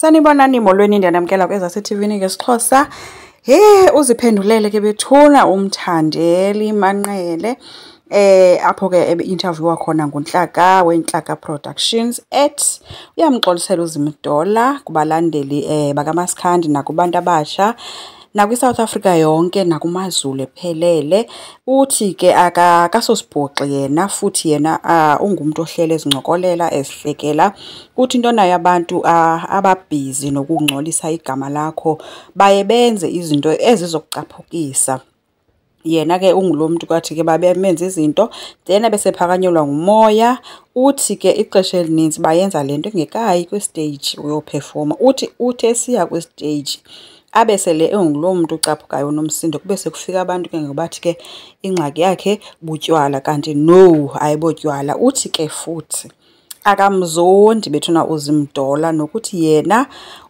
Sanibonani molweni ndiyanamkela kwezaseTV-ni ngeSixhosa. Uziphendulele ke bethuna Mthandeni Manqele apho ke interview khona nguNhlaka weNhlaka Productions uyamxolisela uZimdollar kubalandeli bakaMaskandi nakubantu abasha nakwi-South Africa yonke nakumaZulu ephelele. Uthi ke akasosibhoxi yena futhi yena ungumuntu ohlele ezincokolela ezihlekela. Uthi into nayo abantu ababhizi nokungcolisa igama lakho baye benze izinto ezizokucaphukisa. Yena ke ungulomuntu kwathi ke babemenza izinto then besephakanyelwa ngumoya. Uthi ke ixesha elininzi bayenza lento engekayi kwi-stage uyoperforma. Uthi esiya kwi-stage abesele engulomuntu ucaphukayo nomsindo kube sekufika abantu ke ngobathi ke ingxaki yakhe butywala kanti no ayibotywala. Uthi ke futhi akamzondi bethuna uZimdollar nokuthi yena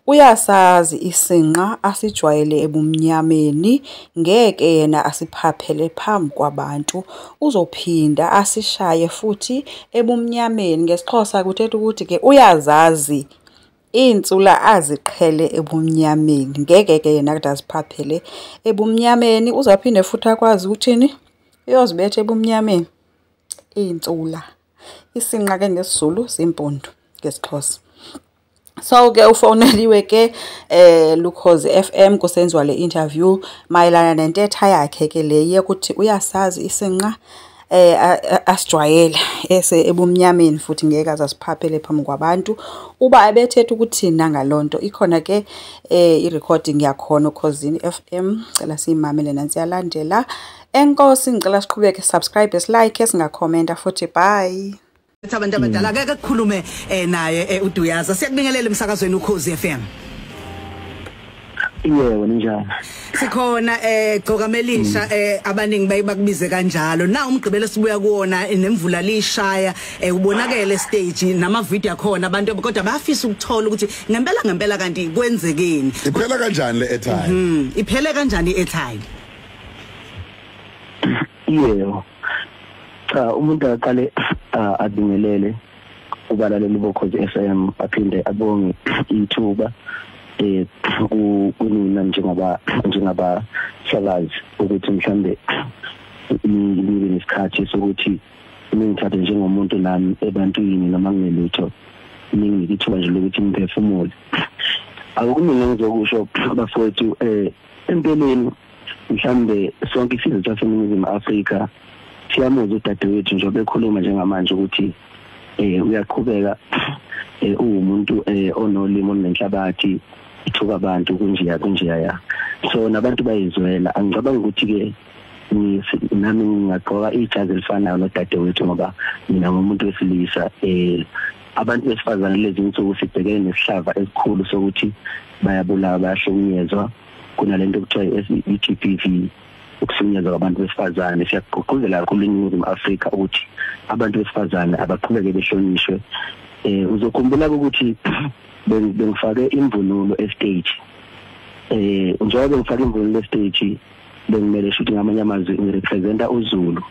uyasazi isinqa asijwayele ebumnyameni ngeke yena asiphaphele phambi kwabantu uzophinda asishaye futhi ebumnyameni. NgesiXhosa kuthetha ukuthi ke uyazazi insula aziqhele ebumnyameni ngeke ke yena kade aziphaphele ebumnyameni. Uzaphinde futhi akwazi ukuthini uyozibetha ebumnyameni insula. Isinqa ke ngesizulu simpundu ngesiXhosa. So ke ufoneliwe ke Lukhozi FM kusenziwa le interview mayelana nentetha yakhe ke le ukuthi uyasazi isinqa asijwayele ebumnyameni futhi ngeke azasiphaphele phambi kwabantu. Uba abethetha ukuthina ngalonto ikhona ke i-recording yakhona uKhosini FM. Cela siyimamele nansi yalandela. Enkosi ngicela siqhubeke subscribe like singakhomenta futhi bye. Abantu abadala ake kukhulume naye uDuyaza siyakubingelela emsakazweni uKhosi FM. Yebo njani. Sikhona Gcokamelisha abaningi bayibakubize kanjalo. Na umgqibelo sibuya kuona nemvula lishaya ubonakele stage nama video akhona abantu kodwa bayafisa ukuthola ukuthi ngempela kanti kwenzekeni. Iphela kanjani le airtime? Iphele kanjani airtime? Yebo. Cha umuntu aqale adingelele ubalaleli boKhosi FM aphinde abonge ithuba kunina njengaba hlakazi ukuthi mhlambe nibe nesikhathi sokuthi ngithathe njengomuntu nami ebantwini noma nginelutho ngithuba nje lokuthi ngiphefumule. Akukuningi ngizokusho bafowethu empeleni mhlambe sonke isizwe saseNingizimu Afrika siyamuzwa udadewethu nje bekhuluma njengamanje ukuthi uyaqhubeka umuntu onolimo nenhlabathi ithuka abantu kunjiya ya. So nabantu bayizwela angicabanga ukuthi ke nami ngingaqoka ijazi elifanayo nodadewethu ngoba mina ngumuntu wesilisa. Abantu besifazane lezi insuku sibhekene nesihlava esikhulu sokuthi bayabulawa bayahlukunyezwa kunalento okuthiwa i-GBV ukuhlukunyezwa kwabantu besifazane. Siyagqugquzela kakhulu eNingizimu Afrika ukuthi abantu besifazane abaqhubeke behlonishwe. Uzokhumbula ukuthi bengifake imvunulo estage njengoba ngifake imvunulo estage bengimele futhi ngamanye amazwi ngirepresenta uZulu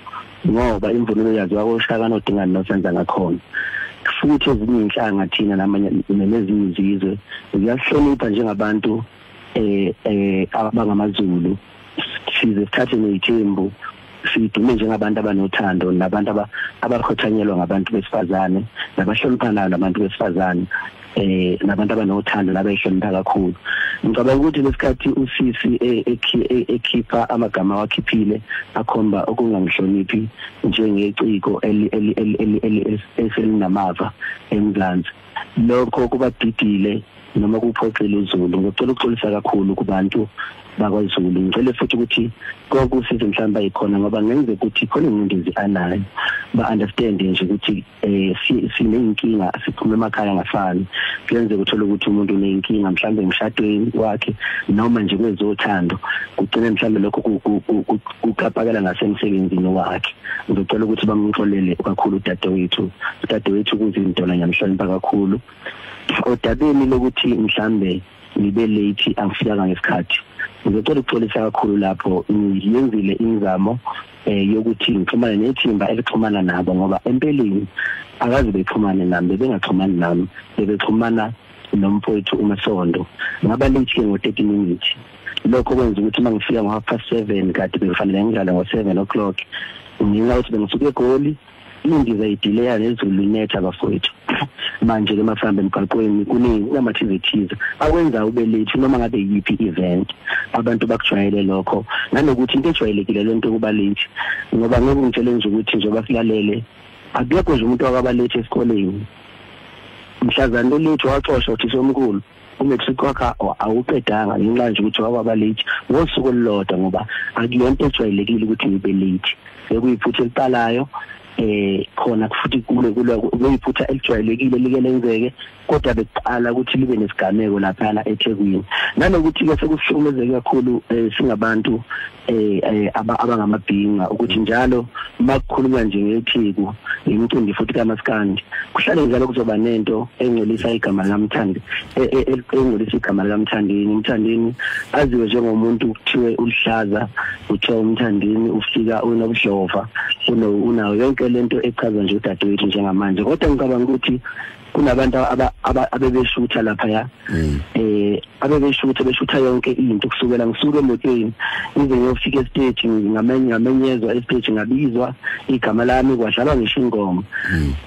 ngoba imvunulo yaziwa koShaka noDingani noSenza ngakhona futhi ezinye inhlanga thina namanye nezinye izizwe ziyahlonipha njengabantu abangamaZulu. Size sithathe nezithembu sidume njengabantu abanothando nabantu abakhothanyelwa ngabantu besifazane nabahloniphana nabantu besifazane nabantu abanothando nabayihlonipha kakhulu. Ngicabanga ukuthi lesikhathi usisi ekhipha amagama wakhiphile akhomba okungangihloniphi njengeciko eselinamava eMzansi lokho kubadidile noma kuphoxela uZulu. Ngicela ukuxolisa kakhulu kubantu bakwaZulu. Ngicela futhi ukuthi kokusiza mhlawumbe ayikhona ngoba ngenze ukuthi khona ingcindezi anayo ba-understand nje ukuthi sinenkinga siphuma emakhaya ngafani. Kuyenze ukuthola ukuthi umuntu unenkinga mhlawumbe emshadweni wakhe noma nje kwezothando kugcine mhlawumbe lokho kuqapakela ngasemsebenzini wakhe. Ngicela ukuthi bangixolele kakhulu udadewethu kuZimdollar ngiyamhlonipha kakhulu. Odabeni lokuthi mhlambe nibe late angifikanga ngesikhathi ngicela ukuxolisa kakhulu lapho ngiyenzile ingizamo yokuthi ngixhumane nethimba elixhumana nabo ngoba empeleni akazi bexhumane nami bengaxhumani nami bebexhumana nomphoyithu uMasondo ngaba late ngo30 minutes lokho kwenza ukuthi mangifika ngo7:30 kade befanele ngidlale ngo7 nginga ukuthi bengisuke eGoli indiza idelay nezulu netha bafowethu manje ke mafambe emgaqweni kunamathizithiza akwenza ube late noma ngabe yipi event abantu bakujwayele lokho nanokuthi into ejwayelekile lento kuba late ngoba ngeke ngitshele nje ukuthi njengoba silalele akekho nje umuntu wakaba late esikoleni mhlazana late waxoshwa uthi somkhulu umetric wakhe awuqedanga ngenxa nje ukuthi wakaba late ngosuku olulodwa ngoba akuyonto ejwayelekile ukuthi ngibe late bekuyiphutha eliqalayo khona futhi kuyiphutha elijwayelekile like lenzeke kodwa beqala ukuthi libe nesigameko lapha eThekwini nanokuthi ke sekuhlumezeke kakhulu singabantu abangamabhinga ukuthi njalo makukhulunywa nje ngeTheku imicimbi futhi kaMaskandi kuhlale njalo kuzoba nento engcolisa igama likaMthandi engcolisa igama likaMthandeni Mthandeni aziwe njengomuntu kuthiwe ulihlaza uthiwa uMthandeni ufika unobuhlova unayo yonke lento echaza nje udadewethu njengamanje kodwa ngicabanga ukuthi kunabantu abebeshutha lapha beshutha yonke into kusukela ngisuke emotweni ngize ngiyofika estage ngamenyezwa estage ngabizwa igama lami kwadlalwa ngisho ingoma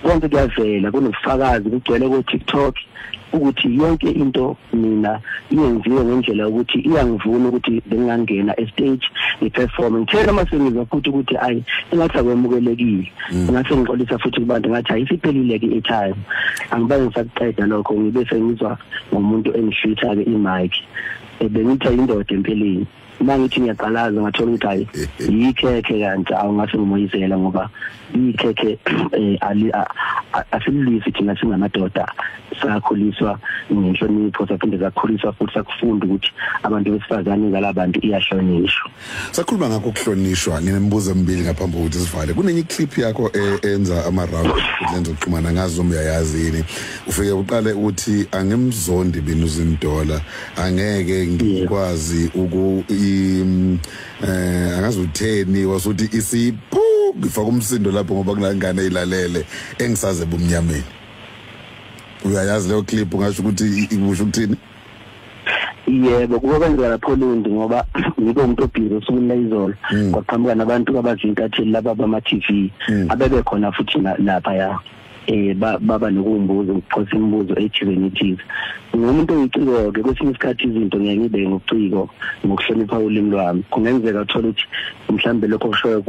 konke kuyavela kunobufakazi kugcwele ku TikTok ukuthi yonke into mina iyenziwe ngendlela ukuthi iyangivuna ukuthi bengangena estage iperform ngithela masengizwa futhi ukuthi ayi engathi akwemukelekile ngase ngixolisa futhi kubantu ngathi ayisiphelile ke time angibange ngisaqeda lokho ngibe sengizwa ngomuntu engihlitha ke imic bengithi indoda empeleni mangithi ngiyaqalaza ngathola ukuthi hayi yikhekhe kanti awungase ngimoyizela ngoba ikhekhe asilisi thina singamadoda sakhuliswa ngenhlonipho saphinde sakhuliswa futhi sakufunda ukuthi abantu besifazane ngalabantu iyahlonishwa. Sakhuluma ngakho ukuhlonishwa nginembuzo emibili ngaphambi kokuthi sivale kunenye clip yakho enza ama-round lenzo ukuxhumana ngazo uyayazi yini ufike uqale uthi angimzondi bini uZimdollar angeke ngikwazi angazi utheni wasuthi isiphu ngifaka umsindo lapho ngoba kunangane eyilalele engisaze ebumnyameni uyayazi leyo clip ungasho ukuthi ikusho ukuthini yebo kuba kwenzeka lapho Lundi ngoba ngibe umuntu obhizi usukwini izolo kwaqhamuka nabantu abazinkatheli laba bama TV abebe khona futhi lapha baba nokumbuza ukuphosa imibuzo ejivenities ngumuntu oyiciko ke kwesinye isikhathi izinto ngeke ngibe ngokuciko ngokuhlonipha ulimi lwami kungenzeka uthola ukuthi mhlambe lokho kushoyo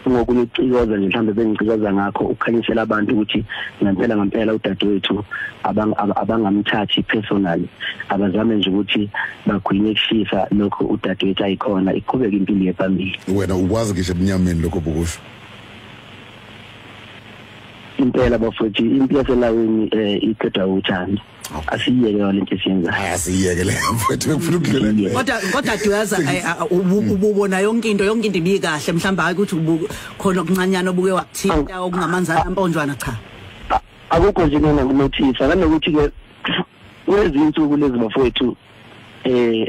kungokunicikoza nje mhlambe bengicikoza ngakho ukukhanyisela abantu ukuthi ngempela udadewethu abangamthathi personally abazame nje ukuthi bagwinye kushisa lokho udadewethu ayikhona iqhubeka impilo yephambili. Wena ukwazi ngisho ebumnyameni lokho bukusho impela bafowethu impilo yaselawini iqeda uthando asiyeke lento esiyenzayo asiyeke le mfowethu bekufuna ukudlela kodwa duyaza ububona yonke into ibikahle mhlamba hayi ukuthi khona okuncanyana obuke wakuthinta okungamanzana amponjwana cha akukho nje nokunothisa nanokuthi ke kwezinsuku lezi bafowethu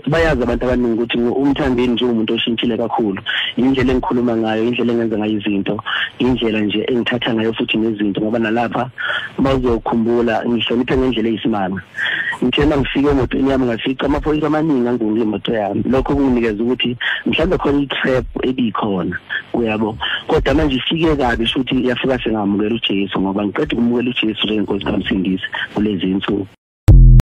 bayazi abantu abaningi ukuthi uMthandeni nje umuntu oshintshile kakhulu indlela engikhuluma ngayo indlela engenza ngayo izinto indlela nje engithatha ngayo futhi nezinto ngoba nalapha bazokhumbula ngihloniphe ngendlela eyisimanga ngithena ngifike emotweni yami ngafica amaphoyisa amaningi angungile imoto yami lokho kunginikeza ukuthi mhlawumbe khona itrap ebikhona uyabo kodwa manje ifike kabi futhi yafika sengamukela uJesu ngoba ngiqeda ukumukela uJesu njengenkosi kaMsindisi kulezi insuku.